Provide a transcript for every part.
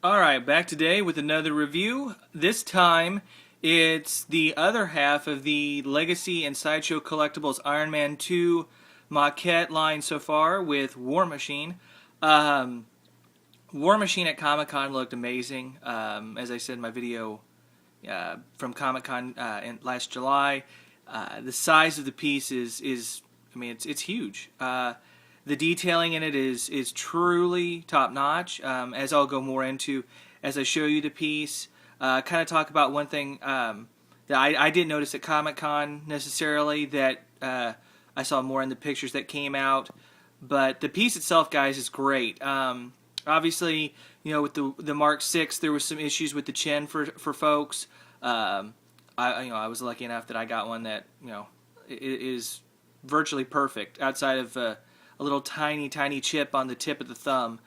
Alright, back today with another review. This time, it's the other half of the Legacy and Sideshow Collectibles Iron Man 2 Maquette line so far with War Machine. Um, War Machine at Comic-Con looked amazing. As I said in my video from Comic-Con in last July, the size of the piece is I mean, it's huge. The detailing in it is truly top notch. As I'll go more into as I show you the piece, kind of talk about one thing that I didn't notice at Comic-Con necessarily that I saw more in the pictures that came out. But the piece itself, guys, is great. Obviously, you know, with the Mark VI, there was some issues with the chin for folks. I was lucky enough that I got one that is virtually perfect outside of a little tiny chip on the tip of the thumb.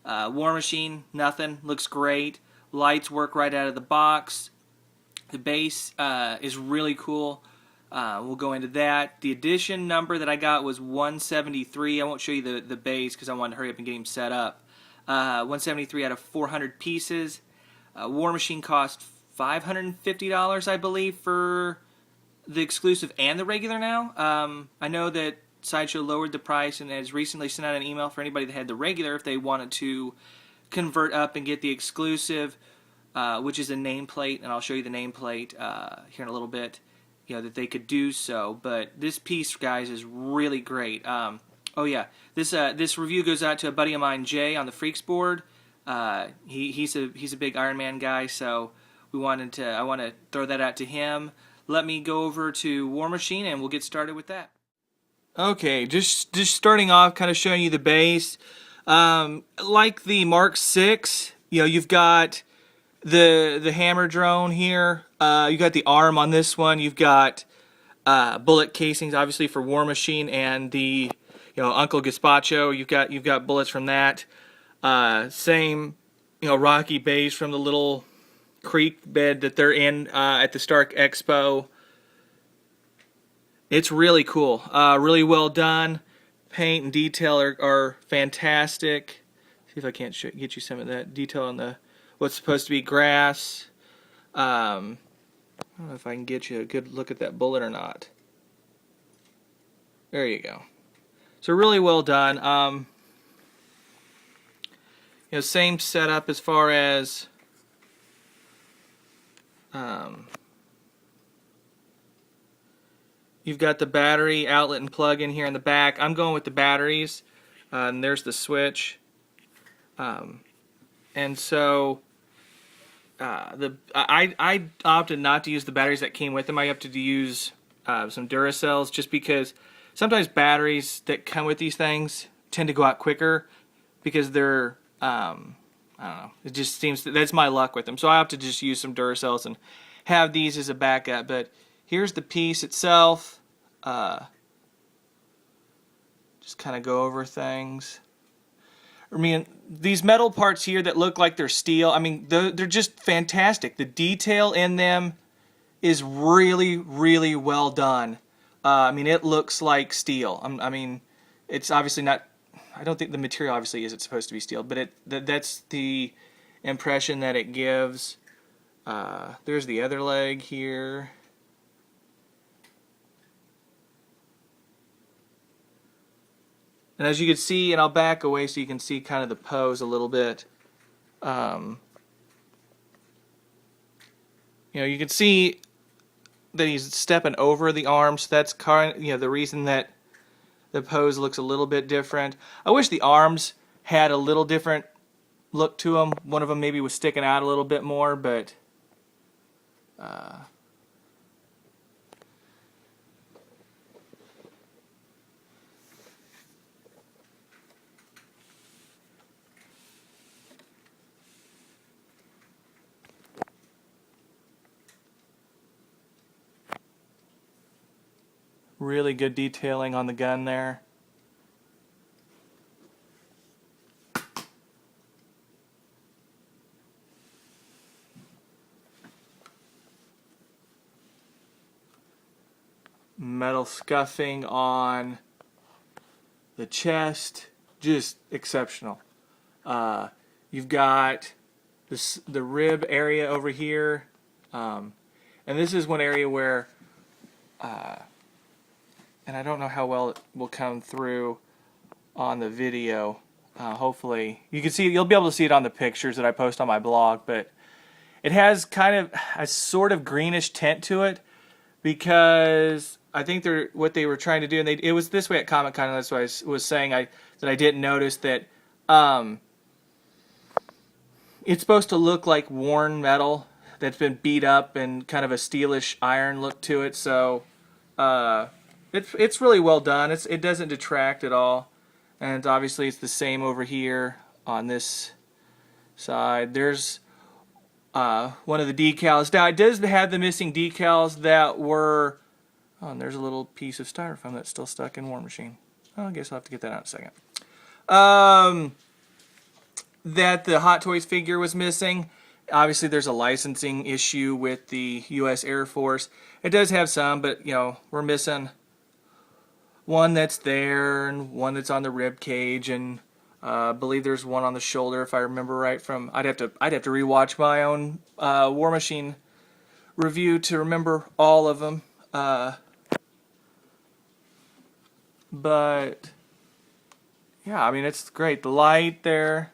War Machine, nothing. Looks great. Lights work right out of the box. The base is really cool. We'll go into that. The edition number that I got was 173. I won't show you the base because I wanted to hurry up and get him set up. 173 out of 400 pieces. War Machine cost $550, I believe, for the exclusive and the regular now. I know that Sideshow lowered the price and has recently sent out an email for anybody that had the regular if they wanted to convert up and get the exclusive, which is a nameplate, and I'll show you the nameplate here in a little bit, that they could do so. But this piece, guys, is really great. Oh yeah, this review goes out to a buddy of mine, Jay, on the Freaks board. He's a big Iron Man guy, so I want to throw that out to him. Let me go over to War Machine and we'll get started with that. Okay, just starting off, kind of showing you the base. Like the Mark VI, you've got the hammer drone here. You got the arm on this one. You've got bullet casings, obviously for War Machine, and the Uncle Gazpacho. You've got bullets from that. Same rocky base from the little creek bed that they're in at the Stark Expo. It's really cool. Really well done. Paint and detail are fantastic. See if I can't get you some of that detail on the what's supposed to be grass. I don't know if I can get you a good look at that bullet or not. There you go. So really well done. Same setup as far as you've got the battery outlet and plug in here in the back. I'm going with the batteries, and there's the switch. And so I opted not to use the batteries that came with them. I opted to use some Duracells just because sometimes batteries that come with these things tend to go out quicker because they're I don't know. It just seems that's my luck with them. So I opted to just use some Duracells and have these as a backup. But here's the piece itself. Just kind of go over things. I mean, these metal parts here that look like they're steel, I mean, they're just fantastic. The detail in them is really well done. I mean, it looks like steel. I mean, it's obviously not, I don't think the material obviously isn't supposed to be steel, but that's the impression that it gives. There's the other leg here. And as you can see, and I'll back away so you can see kind of the pose a little bit. You can see that he's stepping over the arms. That's the reason that the pose looks a little bit different. I wish the arms had a little different look to them. One of them maybe was sticking out a little bit more, but really good detailing on the gun there. Metal scuffing on the chest, just exceptional. You've got the rib area over here, and this is one area where, and I don't know how well it will come through on the video. Hopefully, you'll be able to see it on the pictures that I post on my blog, but it has kind of a sort of greenish tint to it because I think what they were trying to do, and it was this way at Comic-Con, and that's why I was saying that I didn't notice that it's supposed to look like worn metal that's been beat up and kind of a steelish iron look to it. So it's really well done. It doesn't detract at all. And obviously it's the same over here on this side. There's one of the decals. Now it does have the missing decals that were... Oh, and there's a little piece of styrofoam that's still stuck in War Machine. Oh, I guess I'll have to get that out in a second. That the Hot Toys figure was missing. Obviously there's a licensing issue with the U.S. Air Force. It does have some, but we're missing one that's there and one that's on the rib cage, and I believe there's one on the shoulder if I remember right from... I'd have to rewatch my own War Machine review to remember all of them. But yeah, I mean, it's great. The light there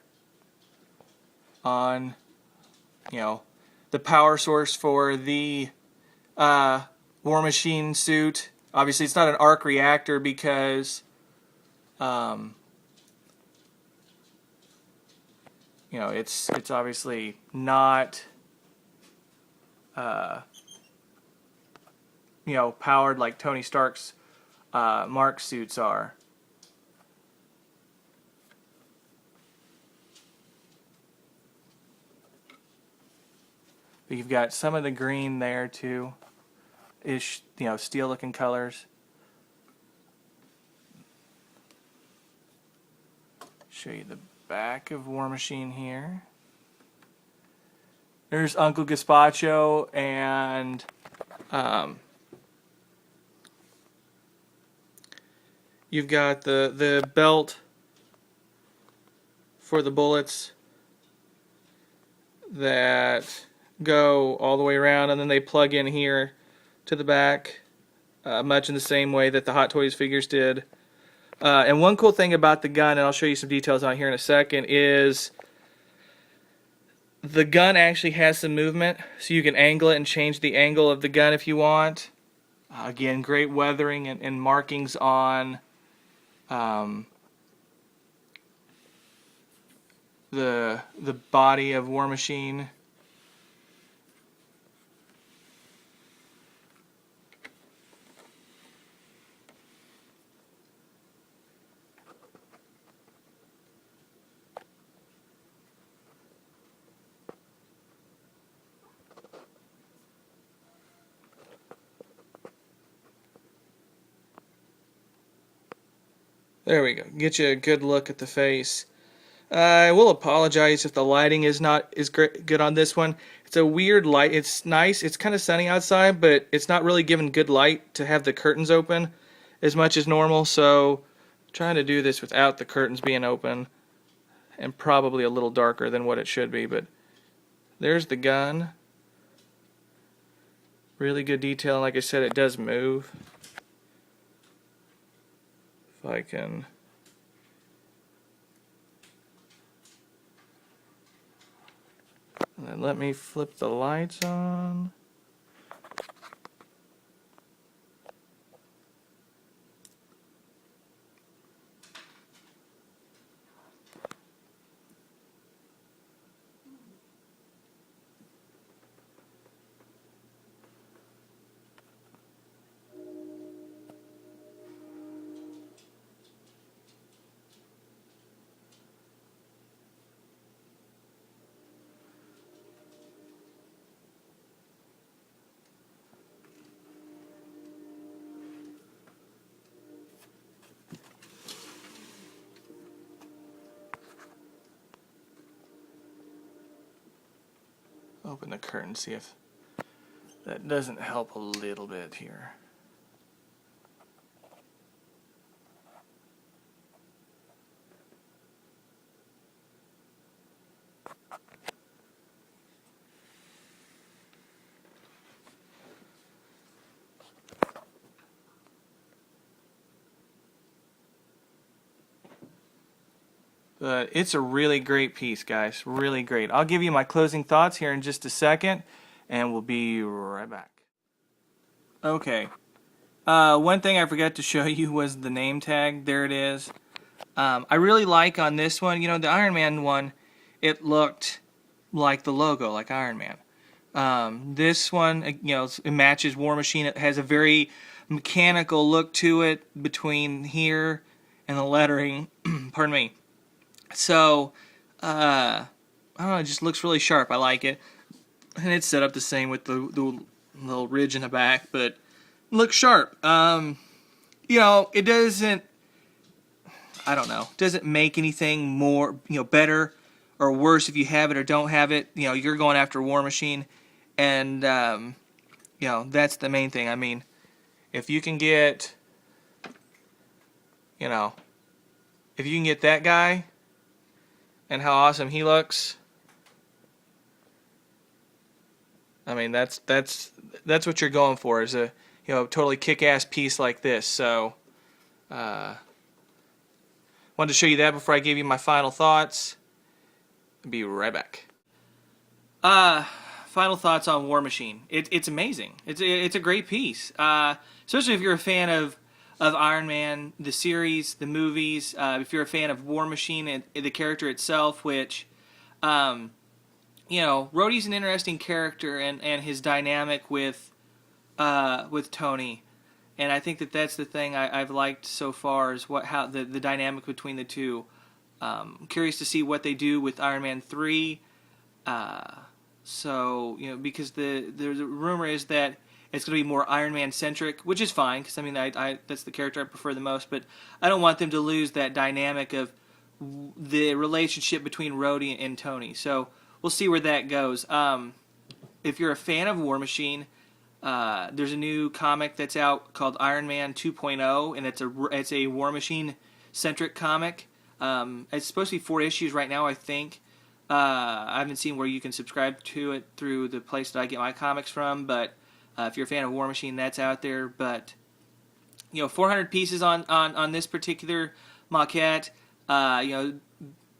on the power source for the War Machine suit. Obviously, it's not an arc reactor because, it's obviously not, powered like Tony Stark's Mark suits are. But you've got some of the green there too. Ish, steel looking colors. Show you the back of War Machine here. There's Uncle Gazpacho, and you've got the belt for the bullets that go all the way around, and then they plug in here to the back, much in the same way that the Hot Toys figures did. And one cool thing about the gun, and I'll show you some details on here in a second, is the gun actually has some movement, so you can angle it and change the angle of the gun if you want. Again, great weathering and markings on the body of War Machine. There we go. Get you a good look at the face. I will apologize if the lighting is not as good on this one. It's a weird light. It's nice. It's kind of sunny outside, but it's not really giving good light to have the curtains open as much as normal. So I'm trying to do this without the curtains being open, and probably a little darker than what it should be. But there's the gun. Really good detail. Like I said, it does move. If I can... And then let me flip the lights on. Open the curtain, see if that doesn't help a little bit here. But it's a really great piece, guys. Really great. I'll give you my closing thoughts here in just a second, and we'll be right back. Okay. One thing I forgot to show you was the name tag. There it is. I really like on this one, the Iron Man one, it looked like the logo, like Iron Man. This one, it matches War Machine. It has a very mechanical look to it between here and the lettering. Pardon me. So, I don't know, it just looks really sharp. I like it. And it's set up the same with the little ridge in the back, but it looks sharp. It doesn't, I don't know, doesn't make anything more, better or worse if you have it or don't have it. You're going after War Machine, and, that's the main thing. I mean, if you can get, if you can get that guy and how awesome he looks, I mean, that's what you're going for, is a, totally kick-ass piece like this. So, wanted to show you that before I gave you my final thoughts. Be right back. Final thoughts on War Machine. It's amazing. It's a great piece. Especially if you're a fan of Iron Man, the series, the movies. If you're a fan of War Machine and the character itself, which, Rhodey's an interesting character, and his dynamic with Tony. And I think that's the thing I've liked so far, is how the dynamic between the two. Curious to see what they do with Iron Man 3. Because the rumor is that it's going to be more Iron Man centric, which is fine, because I mean that's the character I prefer the most. But I don't want them to lose that dynamic of the relationship between Rhodey and Tony. So we'll see where that goes. If you're a fan of War Machine, there's a new comic that's out called Iron Man 2.0, and it's a War Machine centric comic. It's supposed to be 4 issues right now, I think. I haven't seen where you can subscribe to it through the place that I get my comics from, but if you're a fan of War Machine, that's out there. But 400 pieces on this particular maquette.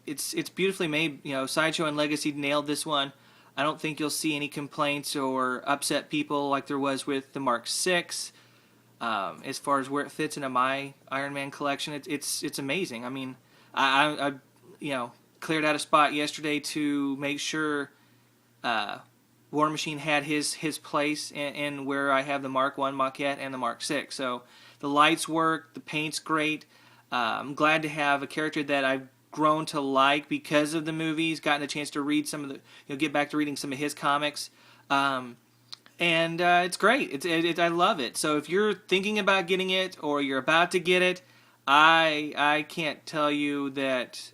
It's beautifully made. Sideshow and Legacy nailed this one. I don't think you'll see any complaints or upset people like there was with the Mark VI. As far as where it fits into my Iron Man collection, it's amazing. I mean, I cleared out a spot yesterday to make sure War Machine had his place in where I have the Mark I maquette and the Mark VI. So the lights work, the paint's great. I'm glad to have a character that I've grown to like because of the movies, gotten a chance to read some of the, get back to reading some of his comics. And it's great. I love it. So if you're thinking about getting it or you're about to get it, I can't tell you that,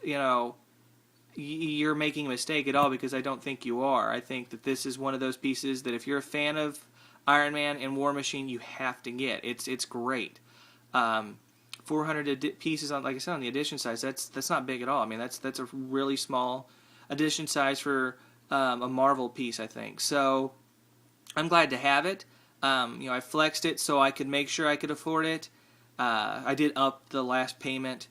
you're making a mistake at all, because I don't think you are. I think that this is one of those pieces that if you're a fan of Iron Man and War Machine, you have to get. It's great. 400 pieces on, like I said, on the edition size. That's not big at all. I mean, that's a really small edition size for a Marvel piece, I think. So I'm glad to have it. I flexed it so I could make sure I could afford it. I did up the last payment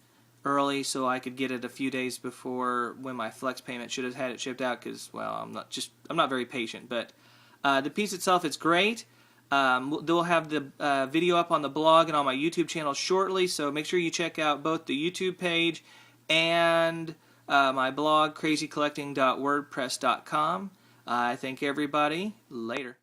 early so I could get it a few days before when my flex payment should have had it shipped out, because, well, I'm not very patient. But the piece itself is great. They'll have the video up on the blog and on my YouTube channel shortly, so make sure you check out both the YouTube page and my blog, crazycollecting.wordpress.com. I thank everybody. Later.